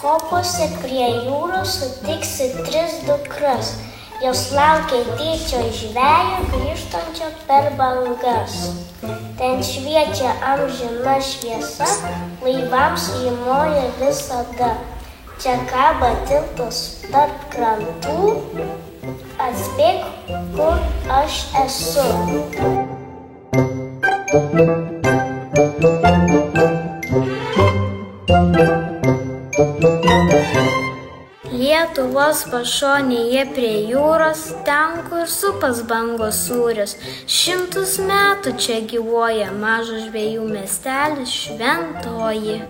Kopuose prie jūros sutiksi 3 dukras. Jos laukia tėčio žvejo grįžtančio per bangas. Ten šviečia amžina šviesa, laivams ji moja visada. Čia kaba tiltas tarp krantų, atspėk, kur aš esu. Lietuvos pašonėje prie jūros, ten, kur supas bangos sūrius, 100 metų čia gyvuoja mažas žvejų miestelis Šventoji.